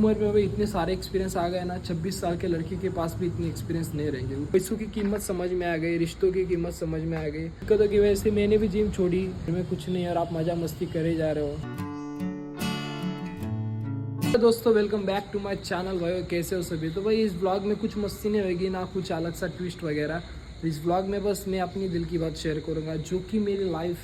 उम्र में भाई इतने सारे एक्सपीरियंस आ गए ना, 26 साल के लड़की के पास भी इतने एक्सपीरियंस नहीं रहेंगे। पैसों की कीमत समझ में आ गई, रिश्तों की कीमत समझ में आ गई। दिक्कतों की वजह से मैंने भी जिम छोड़ी, मैं कुछ नहीं और आप मजा मस्ती करे जा रहे हो। तो दोस्तों welcome back to my channel. भाई कैसे हो सभी? तो भाई इस ब्लॉग में कुछ मस्ती नहीं होगी ना, कुछ अलग सा ट्विस्ट वगैरह। इस ब्लॉग में बस मैं अपनी दिल की बात शेयर करूँगा, जो कि मेरी लाइफ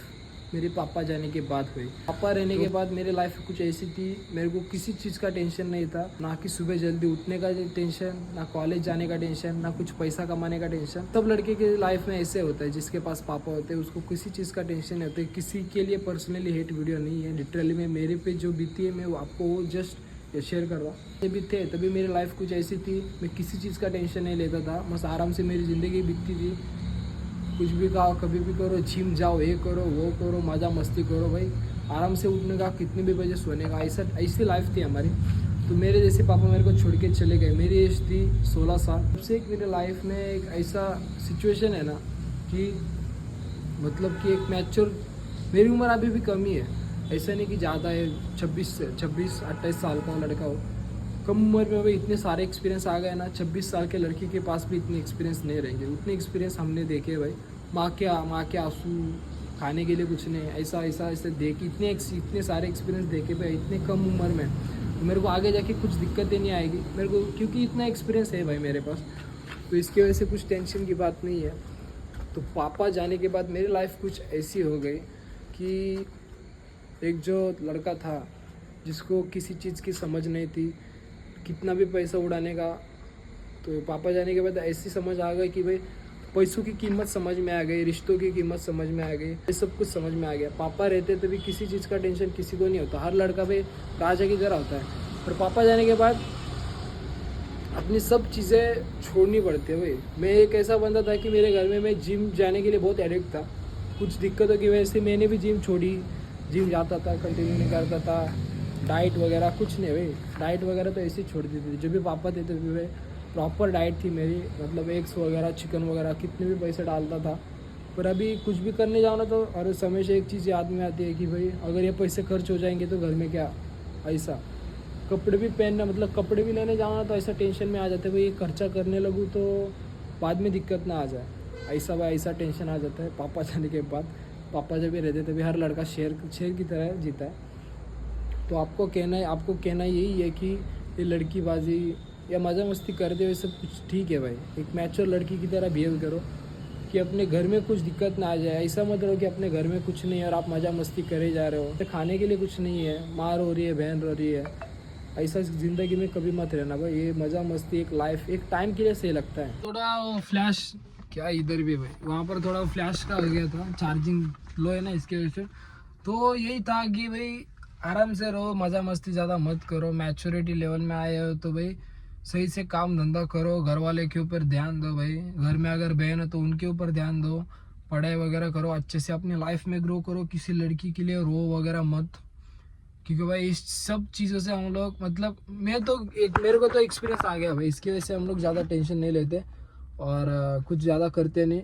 मेरे पापा जाने के बाद हुई। पापा रहने के बाद मेरी लाइफ कुछ ऐसी थी, मेरे को किसी चीज़ का टेंशन नहीं था, ना कि सुबह जल्दी उठने का टेंशन, ना कॉलेज जाने का टेंशन, ना कुछ पैसा कमाने का टेंशन। सब लड़के के लाइफ में ऐसे होता है, जिसके पास पापा होते हैं उसको किसी चीज़ का टेंशन नहीं होता है। किसी के लिए पर्सनली हेट वीडियो नहीं है, लिटरली में मेरे पे जो बीती है मैं आपको जस्ट शेयर कर रहा हूँ। ये भी थे तभी मेरी लाइफ कुछ ऐसी थी, मैं किसी चीज़ का टेंशन नहीं लेता था, बस आराम से मेरी ज़िंदगी बीतती थी। कुछ भी कहो, कभी भी करो, जिम जाओ, ये करो वो करो, मज़ा मस्ती करो भाई, आराम से उठने का, कितने भी बजे सोने का, ऐसी लाइफ थी हमारी। तो मेरे जैसे पापा मेरे को छोड़ के चले गए, मेरी एज थी 16 साल। सबसे एक मेरे लाइफ में एक ऐसा सिचुएशन है ना कि मतलब कि एक मैच्योर, मेरी उम्र अभी भी कम ही है, ऐसा नहीं कि ज़्यादा है, 26-28 साल का लड़का हो। कम उम्र में भाई इतने सारे एक्सपीरियंस आ गए ना, 26 साल के लड़की के पास भी इतने एक्सपीरियंस नहीं रहेंगे। उतने एक्सपीरियंस हमने देखे भाई। माँ के आंसू, खाने के लिए कुछ नहीं, ऐसा ऐसा ऐसे देख इतने सारे एक्सपीरियंस देखे भाई इतने कम उम्र में। तो मेरे को आगे जाके कुछ दिक्कतें नहीं आएगी मेरे को, क्योंकि इतना एक्सपीरियंस है भाई मेरे पास। तो इसकी वजह से कुछ टेंशन की बात नहीं है। तो पापा जाने के बाद मेरी लाइफ कुछ ऐसी हो गई कि एक जो लड़का था जिसको किसी चीज़ की समझ नहीं थी, कितना भी पैसा उड़ाने का, तो पापा जाने के बाद ऐसी समझ आ गई कि भाई पैसों की कीमत समझ में आ गई, रिश्तों की कीमत समझ में आ गई, ये सब कुछ समझ में आ गया। पापा रहते तभी किसी चीज़ का टेंशन किसी को नहीं होता, हर लड़का भाई राजा की तरह होता है। पर पापा जाने के बाद अपनी सब चीज़ें छोड़नी पड़ती है भाई। मैं एक ऐसा बंदा था कि मेरे घर में मैं जिम जाने के लिए बहुत एडिक्ट था। कुछ दिक्कतों की वजह से मैंने भी जिम छोड़ी, जिम जाता था, कंटिन्यू नहीं करता था। डाइट वगैरह कुछ नहीं भाई, डाइट वगैरह तो ऐसे ही छोड़ दी थी। जो भी पापा थे तभी भाई प्रॉपर डाइट थी मेरी, मतलब एग्स वगैरह, चिकन वगैरह, कितने भी पैसे डालता था। पर अभी कुछ भी करने जाओ ना तो हर समय से एक चीज़ याद में आती है कि भाई अगर ये पैसे खर्च हो जाएंगे तो घर में क्या, ऐसा कपड़े भी पहनना, मतलब कपड़े भी लेने जाओ ना तो ऐसा टेंशन में आ जाते हैं भाई, ये खर्चा करने लगूँ तो बाद में दिक्कत ना आ जाए, ऐसा भाई ऐसा टेंशन आ जाता है पापा जाने के बाद। पापा जब भी रहते तभी हर लड़का शेर की तरह जीता है। तो आपको कहना यही है कि ये लड़कीबाजी या मज़ा मस्ती करते हुए सब कुछ ठीक है भाई, एक मैच्योर लड़की की तरह बिहेव करो कि अपने घर में कुछ दिक्कत ना आ जाए। ऐसा मत रहो कि अपने घर में कुछ नहीं है और आप मज़ा मस्ती करे जा रहे हो, खाने के लिए कुछ नहीं है, माँ रो रही है, बहन रो रही है, ऐसा ज़िंदगी में कभी मत रहना भाई। ये मज़ा मस्ती एक लाइफ, एक टाइम के लिए सही लगता है। थोड़ा वो फ्लैश क्या इधर भी भाई, वहाँ पर थोड़ा फ्लैश का हो गया था, चार्जिंग लो है ना इसके वजह से। तो यही था कि भाई आराम से रहो, मज़ा मस्ती ज़्यादा मत करो, मैच्योरिटी लेवल में आए हो तो भाई सही से काम धंधा करो, घर वाले के ऊपर ध्यान दो भाई, घर में अगर बहन है तो उनके ऊपर ध्यान दो, पढ़ाई वगैरह करो, अच्छे से अपनी लाइफ में ग्रो करो, किसी लड़की के लिए रो वगैरह मत। क्योंकि भाई इस सब चीज़ों से हम लोग, मतलब मेरे को तो एक्सपीरियंस आ गया भाई, इसकी वजह से हम लोग ज़्यादा टेंशन नहीं लेते और कुछ ज़्यादा करते नहीं।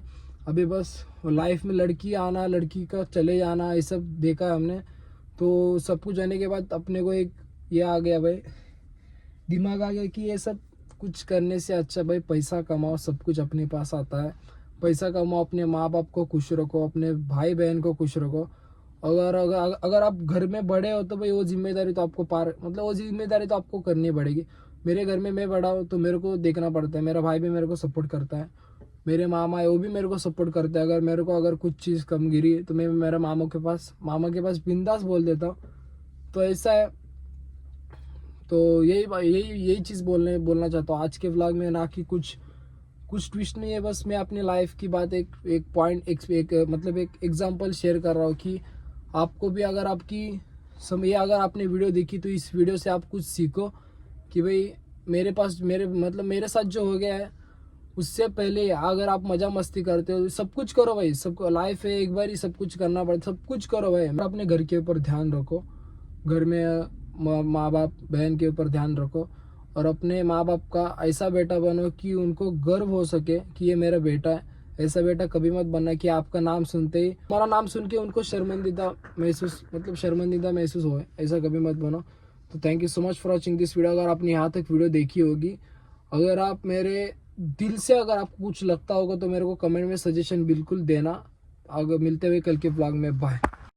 अभी बस लाइफ में लड़की आना, लड़की का चले जाना, ये सब देखा है हमने। तो सब कुछ जाने के बाद अपने को एक ये आ गया भाई, दिमाग आ गया कि ये सब कुछ करने से अच्छा भाई पैसा कमाओ, सब कुछ अपने पास आता है। पैसा कमाओ, अपने माँ बाप को खुश रखो, अपने भाई बहन को खुश रखो। अगर अगर अगर आप घर में बड़े हो तो भाई वो जिम्मेदारी तो आपको मतलब वो जिम्मेदारी तो आपको करनी पड़ेगी। मेरे घर में मैं बड़ा हूँ तो मेरे को देखना पड़ता है, मेरा भाई भी मेरे को सपोर्ट करता है, मेरे मामा है वो भी मेरे को सपोर्ट करते हैं। अगर मेरे को अगर कुछ चीज़ कम गिरी तो मैं मेरा मामा के पास बिंदास बोल देता हूँ। तो ऐसा है। तो यही चीज़ बोलना चाहता हूँ आज के व्लॉग में, ना कि कुछ ट्विस्ट नहीं है, बस मैं अपनी लाइफ की बात एक पॉइंट मतलब एक एग्जांपल शेयर कर रहा हूँ कि आपको भी अगर अगर आपने वीडियो देखी तो इस वीडियो से आप कुछ सीखो कि भाई मेरे साथ जो हो गया है उससे पहले अगर आप मज़ा मस्ती करते हो, सब कुछ करो भाई, सबको लाइफ है एक बार ही, सब कुछ करना पड़ता, सब कुछ करो भाई। अपने घर के ऊपर ध्यान रखो, घर में माँ बाप बहन के ऊपर ध्यान रखो और अपने माँ बाप का ऐसा बेटा बनो कि उनको गर्व हो सके कि ये मेरा बेटा है। ऐसा बेटा कभी मत बनना कि आपका नाम सुनते ही, हमारा नाम सुन के उनको शर्मिंदा महसूस हो, ऐसा कभी मत बनो। तो thank you so much for watching this video. अगर आपने यहाँ तक वीडियो देखी होगी, अगर आप मेरे दिल से अगर आपको कुछ लगता होगा तो मेरे को कमेंट में सजेशन बिल्कुल देना। अगर मिलते हुए कल के ब्लॉग में, बाय।